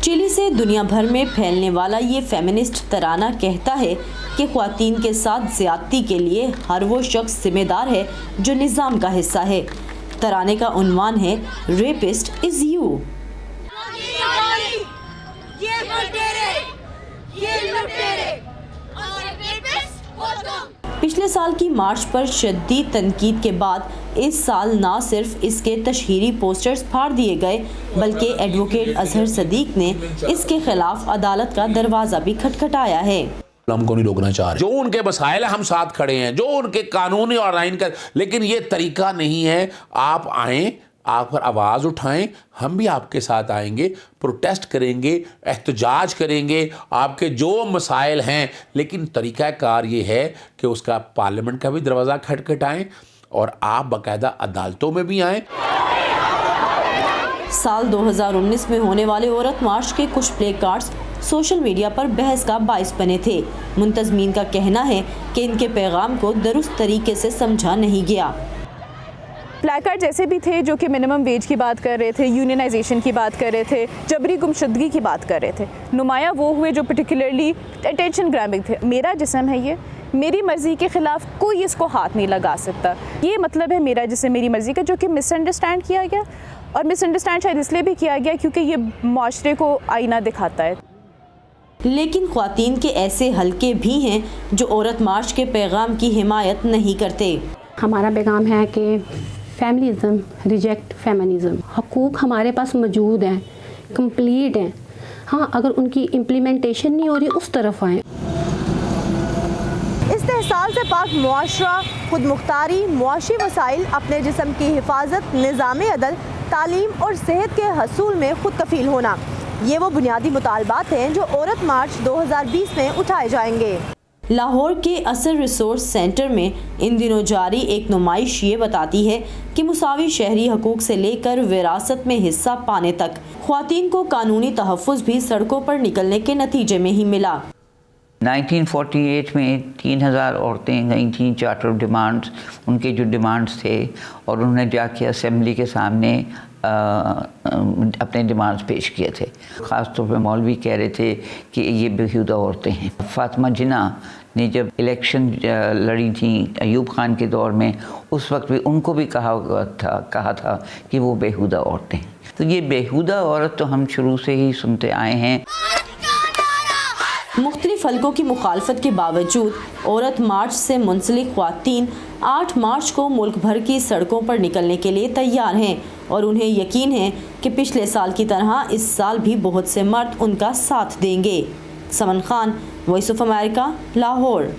Chilli से दुनिया भर में फैलने वाला ये फेमिनिस्ट तराना कहता है कि ख्वातीन के साथ ज़्यादती के लिए हर वो शख्स जिम्मेदार है जो निज़ाम का हिस्सा है। तराने का उन्वान है रेपिस्ट इज़ यू। पिछले साल की मार्च पर शदीद तनकीद के बाद इस साल ना सिर्फ इसके तशहीरी पोस्टर्स फाड़ दिए गए बल्कि एडवोकेट अजहर सदीक ने इसके खिलाफ अदालत का दरवाज़ा भी खटखटाया है। हमको नहीं रोकना चाह रहे, जो उनके मसाइल हम साथ खड़े हैं, जो उनके कानूनी और आइन का, लेकिन ये तरीका नहीं है। आप आएँ, आप पर आवाज़ उठाएं, हम भी आपके साथ आएंगे, प्रोटेस्ट करेंगे, एहतजाज करेंगे, आपके जो मसाइल हैं, लेकिन तरीक़ाकार ये है कि उसका पार्लियामेंट का भी दरवाज़ा खटखटाएं और आप बाकायदा अदालतों में भी आएँ। साल 2019 में होने वाले औरत मार्च के कुछ प्ले कार्ड्स सोशल मीडिया पर बहस का बाइस बने थे। मुंतज़मीन का कहना है कि इनके पैगाम को दुरुस्त तरीके से समझा नहीं गया। प्लेकार्ड जैसे भी थे जो कि मिनिमम वेज की बात कर रहे थे, यूनियनाइजेशन की बात कर रहे थे, जबरी गुमशुदगी की बात कर रहे थे। नुमाया वो हुए जो पर्टिकुलरली अटेंशन ग्राबिंग थे। मेरा जिस्म है ये, मेरी मर्ज़ी के ख़िलाफ़ कोई इसको हाथ नहीं लगा सकता। ये मतलब है मेरा जिस्म मेरी मर्ज़ी का, जो कि मिसअंडरस्टैंड किया गया, और मिसअंडरस्टैंड शायद इसलिए भी किया गया क्योंकि ये माशरे को आईना दिखाता है। लेकिन ख्वातीन के ऐसे हलके भी हैं जो औरत मार्च के पैगाम की हिमायत नहीं करते। हमारा पैगाम है कि फेमिनिज़म रिजेक्ट फेमिनिज़म। हकूक़ हमारे पास मौजूद हैं, कंप्लीट हैं। हाँ, अगर उनकी इम्प्लीमेंटेशन नहीं हो रही उस तरफ आएँ। इस्तेहसाल से पाक मुआशरा, खुद मुख्तारी, मुआशी वसाइल, अपने जिस्म की हिफाजत, निज़ाम अदल, तालीम और सेहत के हसूल में खुद कफ़ील होना, ये वो बुनियादी मुतालबात हैं जो औरत मार्च 2020 में उठाए जाएंगे। लाहौर के असर रिसोर्स सेंटर में इन दिनों जारी एक नुमाइश ये बताती है कि मुसावी शहरी हकूक़ से लेकर विरासत में हिस्सा पाने तक ख्वातीन को कानूनी तहफ़्फ़ुज़ भी सड़कों पर निकलने के नतीजे में ही मिला। 1948 में 3000 औरतें गई थीं चार्टर डिमांड्स, उनके जो डिमांड्स थे, और उन्होंने जाके असेंबली के सामने अपने डिमांड्स पेश किए थे। ख़ास तौर पे मौलवी कह रहे थे कि ये बेहुदा औरतें हैं। फातिमा जिन्ना ने जब इलेक्शन लड़ी थी अयूब खान के दौर में, उस वक्त भी उनको भी कहा था कि वो बेहुदा औरतें हैं। तो ये बेहुदा औरत तो हम शुरू से ही सुनते आए हैं। मुख्तलिफ हलकों की मुखालफत के बावजूद औरत मार्च से मुंसलिक ख्वातीन 8 मार्च को मुल्क भर की सड़कों पर निकलने के लिए तैयार हैं और उन्हें यकीन है कि पिछले साल की तरह इस साल भी बहुत से मर्द उनका साथ देंगे। Saman Khan, voice of America, Lahore.